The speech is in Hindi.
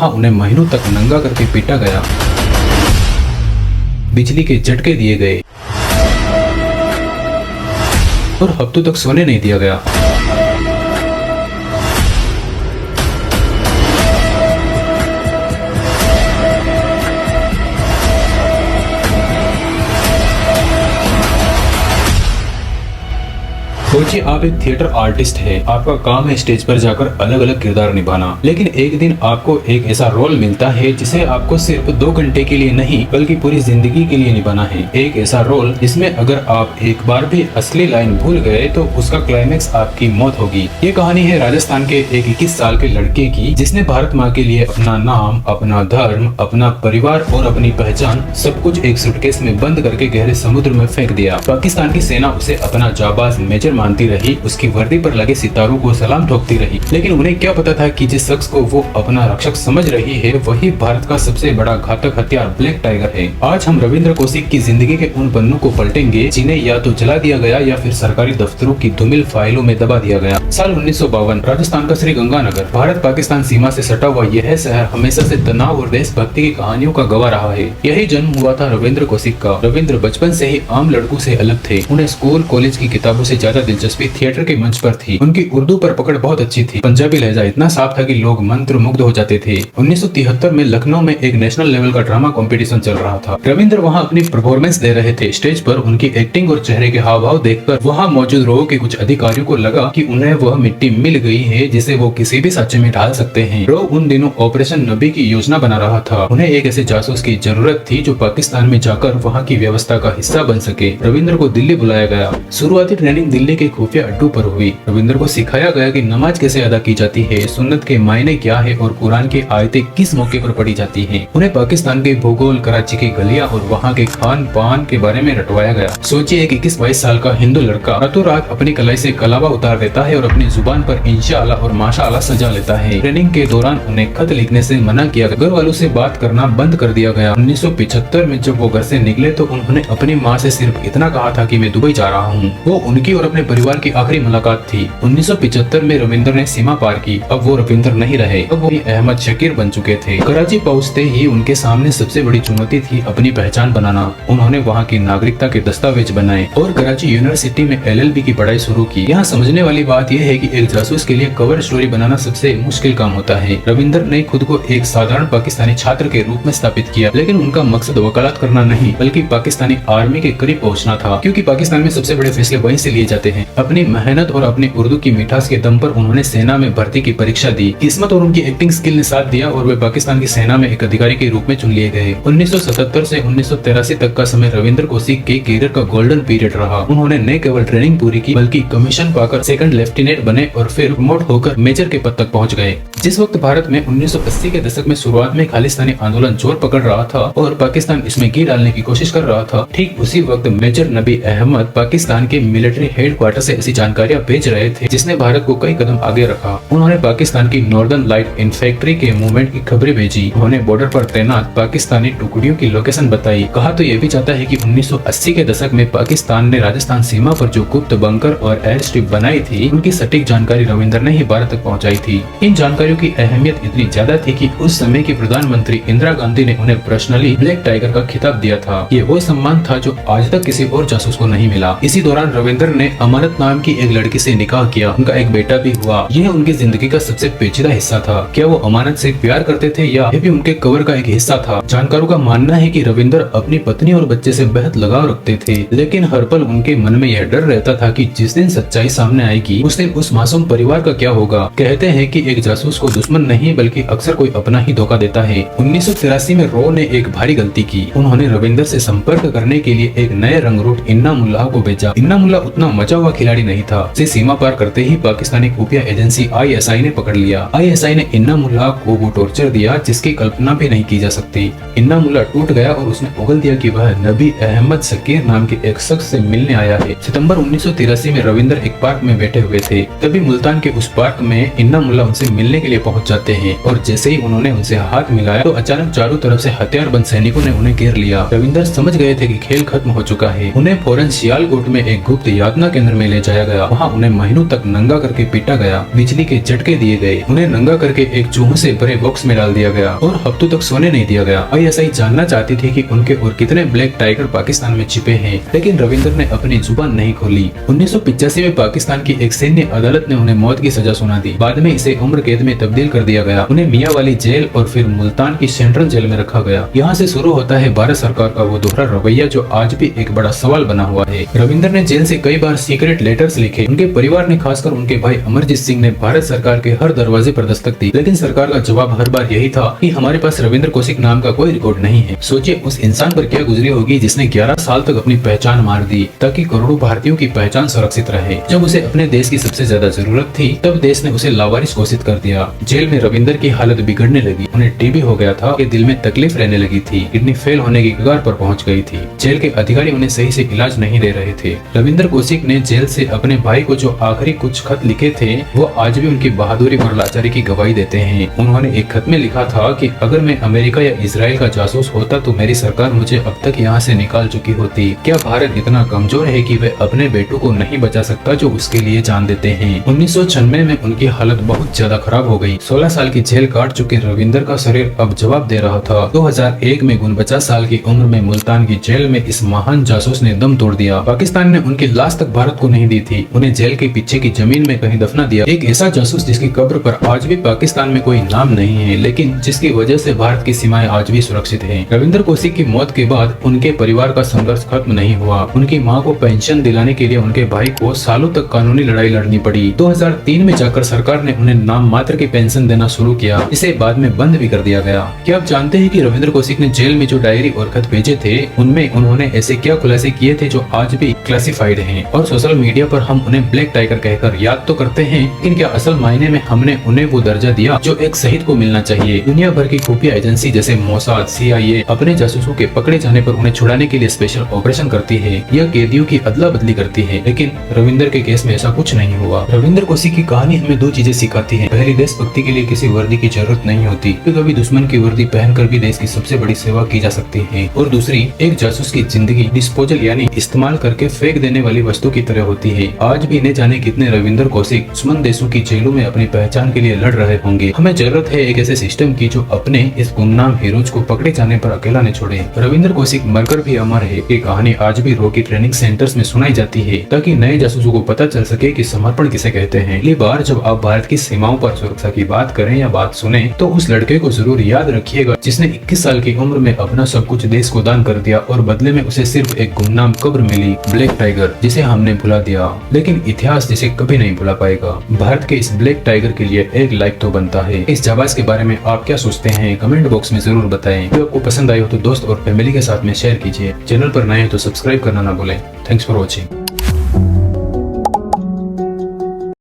वहाँ उन्हें महीनों तक नंगा करके पीटा गया, बिजली के झटके दिए गए और हफ्तों तक सोने नहीं दिया गया। सोचिए आप एक थिएटर आर्टिस्ट है, आपका काम है स्टेज पर जाकर अलग अलग किरदार निभाना, लेकिन एक दिन आपको एक ऐसा रोल मिलता है जिसे आपको सिर्फ 2 घंटे के लिए नहीं बल्कि पूरी जिंदगी के लिए निभाना है। एक ऐसा रोल जिसमें अगर आप एक बार भी असली लाइन भूल गए तो उसका क्लाइमेक्स आपकी मौत होगी। ये कहानी है राजस्थान के एक 21 साल के लड़के की, जिसने भारत माँ के लिए अपना नाम, अपना धर्म, अपना परिवार और अपनी पहचान सब कुछ एक सूटकेस में बंद करके गहरे समुद्र में फेंक दिया। पाकिस्तान की सेना उसे अपना जाबाज मेजर मानती रही, उसकी वर्दी पर लगे सितारों को सलाम ठोकती रही, लेकिन उन्हें क्या पता था कि जिस शख्स को वो अपना रक्षक समझ रही है वही भारत का सबसे बड़ा घातक हथियार ब्लैक टाइगर है। आज हम रविंद्र कौशिक की जिंदगी के उन पन्नों को पलटेंगे जिन्हें या तो जला दिया गया या फिर सरकारी दफ्तरों की धूमिल फाइलों में दबा दिया गया। साल 1952, राजस्थान का श्रीगंगानगर, भारत पाकिस्तान सीमा से सटा हुआ यह शहर हमेशा से तनाव और देशभक्ति की कहानियों का गवाह रहा है। यही जन्म हुआ था रविंद्र कौशिक का। रविंद्र बचपन से ही आम लड़कों से अलग थे। उन्हें स्कूल कॉलेज की किताबों से ज्यादा दिलचस्पी थिएटर के मंच पर थी। उनकी उर्दू पर पकड़ बहुत अच्छी थी। पंजाबी लहजा इतना साफ था कि लोग मंत्र मुग्ध हो जाते थे। 1973 में लखनऊ में एक नेशनल लेवल का ड्रामा कंपटीशन चल रहा था। रविंद्र वहां अपनी परफॉर्मेंस दे रहे थे। स्टेज पर उनकी एक्टिंग और चेहरे के हाव भाव देखकर वहां मौजूद रो के कुछ अधिकारियों को लगा कि उन्हें वह मिट्टी मिल गई है जिसे वो किसी भी सांचे में ढाल सकते हैं। रो उन दिनों ऑपरेशन नबी की योजना बना रहा था। उन्हें एक ऐसे जासूस की जरूरत थी जो पाकिस्तान में जाकर वहाँ की व्यवस्था का हिस्सा बन सके। रविंद्र को दिल्ली बुलाया गया। शुरुआती ट्रेनिंग दिल्ली के खुफिया अड्डों पर हुई। रविंद्र को सिखाया गया कि नमाज कैसे अदा की जाती है, सुन्नत के मायने क्या है और कुरान की आयतें किस मौके पर पढ़ी जाती हैं। उन्हें पाकिस्तान के भूगोल, कराची की गलियां और वहाँ के खान पान के बारे में रटवाया गया। सोचिए एक 21-22 साल का हिंदू लड़का रातों रात अपनी कलाई से कलावा उतार देता है और अपनी जुबान पर इंशाअल्लाह और माशाअल्लाह सजा लेता है। ट्रेनिंग के दौरान उन्हें खत लिखने से मना किया गया। घर वालों से बात करना बंद कर दिया गया। 1975 में जब वो घर से निकले तो उन्होंने अपनी माँ से सिर्फ इतना कहा था कि मैं दुबई जा रहा हूँ। वो उनकी और अपने परिवार की आखिरी मुलाकात थी। 1975 में रविंद्र ने सीमा पार की। अब वो रविंद्र नहीं रहे, अब वो अहमद शकीर बन चुके थे। कराची पहुंचते ही उनके सामने सबसे बड़ी चुनौती थी अपनी पहचान बनाना। उन्होंने वहाँ की नागरिकता के दस्तावेज बनाए और कराची यूनिवर्सिटी में LLB की पढ़ाई शुरू की। यहाँ समझने वाली बात यह है कि एक जासूस के लिए कवर स्टोरी बनाना सबसे मुश्किल काम होता है। रविंद्र ने खुद को एक साधारण पाकिस्तानी छात्र के रूप में स्थापित किया, लेकिन उनका मकसद वकालत करना नहीं बल्कि पाकिस्तानी आर्मी के करीब पहुँचना था, क्योंकि पाकिस्तान में सबसे बड़े फैसले वहीं से लिए जाते हैं। अपनी मेहनत और अपनी उर्दू की मिठास के दम पर उन्होंने सेना में भर्ती की परीक्षा दी। किस्मत और उनकी एक्टिंग स्किल ने साथ दिया और वे पाकिस्तान की सेना में एक अधिकारी के रूप में चुन लिए गए। 1977 से 1983 तक का समय रविंद्र कौशिक के करियर का गोल्डन पीरियड रहा। उन्होंने न केवल ट्रेनिंग पूरी की बल्कि कमीशन पाकर सेकंड लेफ्टिनेंट बने और फिर प्रमोट होकर मेजर के पद तक पहुंच गए। जिस वक्त भारत में 1980 के दशक में शुरुआत में खालिस्तानी आंदोलन जोर पकड़ रहा था और पाकिस्तान इसमें घी डालने की कोशिश कर रहा था, ठीक उसी वक्त मेजर नबी अहमद पाकिस्तान के मिलिट्री हेडक्वार्टर से ऐसी जानकारियां भेज रहे थे जिसने भारत को कई कदम आगे रखा। उन्होंने पाकिस्तान की नॉर्दर्न लाइट इन्फेंट्री के मूवमेंट की खबरें भेजी। उन्होंने बॉर्डर पर तैनात पाकिस्तानी टुकड़ियों की लोकेशन बताई। कहा तो ये भी चाहता है कि 1980 के दशक में पाकिस्तान ने राजस्थान सीमा पर जो गुप्त बंकर और एयर स्ट्रिप बनाई थी उनकी सटीक जानकारी रविंद्र ने ही भारत तक पहुँचाई थी। इन जानकारियों की अहमियत इतनी ज्यादा थी कि उस समय की प्रधानमंत्री इंदिरा गांधी ने उन्हें पर्सनली ब्लैक टाइगर का खिताब दिया था। ये वो सम्मान था जो आज तक किसी और जासूस को नहीं मिला। इसी दौरान रविंद्र ने अमानत नाम की एक लड़की से निकाह किया। उनका एक बेटा भी हुआ। यह उनकी जिंदगी का सबसे पेचीदा हिस्सा था। क्या वो अमानत से प्यार करते थे या यह भी उनके कवर का एक हिस्सा था? जानकारों का मानना है कि रविंद्र अपनी पत्नी और बच्चे से बेहद लगाव रखते थे, लेकिन हर पल उनके मन में यह डर रहता था कि जिस दिन सच्चाई सामने आएगी उस दिन उस मासूम परिवार का क्या होगा। कहते हैं कि एक जासूस को दुश्मन नहीं बल्कि अक्सर कोई अपना ही धोखा देता है। 1983 में रो ने एक भारी गलती की। उन्होंने रविंद्र से संपर्क करने के लिए एक नए रंगरूट इन्ना मुल्ला को भेजा। इन्ना मुल्ला उतना मचा हुआ खिलाड़ी नहीं था। उसे सीमा पार करते ही पाकिस्तानी खुफिया एजेंसी ISI ने पकड़ लिया। ISI ने इन्ना मुल्ला को वो टॉर्चर दिया जिसकी कल्पना भी नहीं की जा सकती। इन्ना मुल्ला टूट गया और उसने उगल दिया कि वह नबी अहमद शकीर नाम के एक शख्स से मिलने आया है। सितंबर 1983 में रविंद्र एक पार्क में बैठे हुए थे। तभी मुल्तान के उस पार्क में इन्ना मुल्ला उनसे मिलने के लिए लिए पहुंच जाते हैं और जैसे ही उन्होंने उनसे हाथ मिलाया तो अचानक चारों तरफ से हथियारबंद सैनिकों ने उन्हें घेर लिया। रविंदर समझ गए थे कि खेल खत्म हो चुका है। उन्हें फौरन सियालकोट में एक गुप्त यातना केंद्र में ले जाया गया। वहाँ उन्हें महीनों तक नंगा करके पीटा गया, बिजली के झटके दिए गए, उन्हें नंगा करके एक चूहों से भरे बॉक्स में डाल दिया गया और हफ्तों तक सोने नहीं दिया गया। ISI जानना चाहती थी कि उनके और कितने ब्लैक टाइगर पाकिस्तान में छिपे हैं, लेकिन रविंदर ने अपनी जुबान नहीं खोली। 1985 में पाकिस्तान की एक सैन्य अदालत ने उन्हें मौत की सजा सुना दी। बाद में इसे उम्र कैद में तब्दील कर दिया गया। उन्हें मियां वाली जेल और फिर मुल्तान की सेंट्रल जेल में रखा गया। यहाँ से शुरू होता है भारत सरकार का वो दोहरा रवैया जो आज भी एक बड़ा सवाल बना हुआ है। रविंदर ने जेल से कई बार सीक्रेट लेटर्स लिखे। उनके परिवार ने, खासकर उनके भाई अमरजीत सिंह ने भारत सरकार के हर दरवाजे पर दस्तक दी, लेकिन सरकार का जवाब हर बार यही था कि हमारे पास रविंदर कौशिक नाम का कोई रिकॉर्ड नहीं है। सोचिए उस इंसान पर क्या गुजरी होगी जिसने 11 साल तक अपनी पहचान मार दी ताकि करोड़ों भारतीयों की पहचान सुरक्षित रहे। जब उसे अपने देश की सबसे ज्यादा जरूरत थी तब देश ने उसे लावारिस घोषित कर दिया। जेल में रविंदर की हालत बिगड़ने लगी। उन्हें टीबी हो गया था, के दिल में तकलीफ रहने लगी थी, किडनी फेल होने की कगार पर पहुंच गई थी। जेल के अधिकारी उन्हें सही से इलाज नहीं दे रहे थे। रविंदर कौशिक ने जेल से अपने भाई को जो आखिरी कुछ खत लिखे थे वो आज भी उनकी बहादुरी और लाचारी की गवाही देते हैं। उन्होंने एक खत में लिखा था कि अगर मैं अमेरिका या इजराइल का जासूस होता तो मेरी सरकार मुझे अब तक यहाँ से निकाल चुकी होती। क्या भारत इतना कमजोर है कि वह अपने बेटों को नहीं बचा सकता जो उसके लिए जान देते हैं। 1996 में उनकी हालत बहुत ज्यादा खराब हो गई। 16 साल की जेल काट चुके रविंदर का शरीर अब जवाब दे रहा था। 2001 में 49 साल की उम्र में मुल्तान की जेल में इस महान जासूस ने दम तोड़ दिया। पाकिस्तान ने उनकी लाश तक भारत को नहीं दी थी। उन्हें जेल के पीछे की जमीन में कहीं दफना दिया। एक ऐसा जासूस जिसकी कब्र पर आज भी पाकिस्तान में कोई नाम नहीं है, लेकिन जिसकी वजह से भारत की सीमाएं आज भी सुरक्षित हैं। रविंदर कौशिक की मौत के बाद उनके परिवार का संघर्ष खत्म नहीं हुआ। उनकी मां को पेंशन दिलाने के लिए उनके भाई को सालों तक कानूनी लड़ाई लड़नी पड़ी। 2003 में जाकर सरकार ने उन्हें नाम मात्र की पेंशन देना शुरू किया। इसे बाद में बंद भी कर दिया गया। क्या आप जानते हैं कि रविंदर कौशिक ने जेल में जो डायरी और खत भेजे थे उनमें उन्होंने ऐसे क्या खुलासे किए थे जो आज भी क्लासिफाइड हैं और सोशल मीडिया पर हम उन्हें ब्लैक टाइगर कहकर याद तो करते हैं, लेकिन क्या असल मायने में हमने उन्हें वो दर्जा दिया जो एक शहीद को मिलना चाहिए। दुनिया भर की खुफिया एजेंसी जैसे मोसाद, CIA अपने जासूसों के पकड़े जाने पर उन्हें छुड़ाने के लिए स्पेशल ऑपरेशन करती है या कैदियों की अदला बदली करती है, लेकिन रविंदर के केस में ऐसा कुछ नहीं हुआ। रविंदर कौशिक की कहानी हमें दो चीजें सिखाती है। पहली, देशभक्ति के लिए किसी वर्दी की जरूरत नहीं होती, कभी दुश्मन की वर्दी पहनकर भी देश की सबसे बड़ी सेवा की जा सकती है। और दूसरी, एक जासूस की जिंदगी डिस्पोजल यानी इस्तेमाल करके फेंक देने वाली वस्तु की तरह होती है। आज भी न जाने कितने रविंदर कौशिक दुश्मन देशों की जेलों में अपनी पहचान के लिए लड़ रहे होंगे। हमें जरूरत है एक ऐसे सिस्टम की जो अपने इस गुमनाम हीरोज को पकड़े जाने पर अकेला न छोड़े। रविंदर कौशिक मरकर भी अमर है। ये कहानी आज भी रॉकी ट्रेनिंग सेंटर्स में सुनाई जाती है ताकि नए जासूसों को पता चल सके कि समर्पण किसे कहते हैं। अगली बार जब आप भारत की सीमाओं पर सुरक्षा की बात करें या बात सुने तो उस लड़के को जरूर याद रखिएगा जिसने 21 साल की उम्र में अपना सब कुछ देश को दान कर दिया और बदले में उसे सिर्फ एक गुमनाम कब्र मिली, ब्लैक टाइगर, जिसे हमने भुला दिया, लेकिन इतिहास जिसे कभी नहीं भुला पाएगा। भारत के इस ब्लैक टाइगर के लिए एक लाइक तो बनता है। इस जाबाज के बारे में आप क्या सोचते हैं कमेंट बॉक्स में जरूर बताएं। जो आपको पसंद आई हो तो दोस्त और फैमिली के साथ में शेयर कीजिए। चैनल पर नए हो तो सब्सक्राइब करना ना भूलें। Thanks for watching.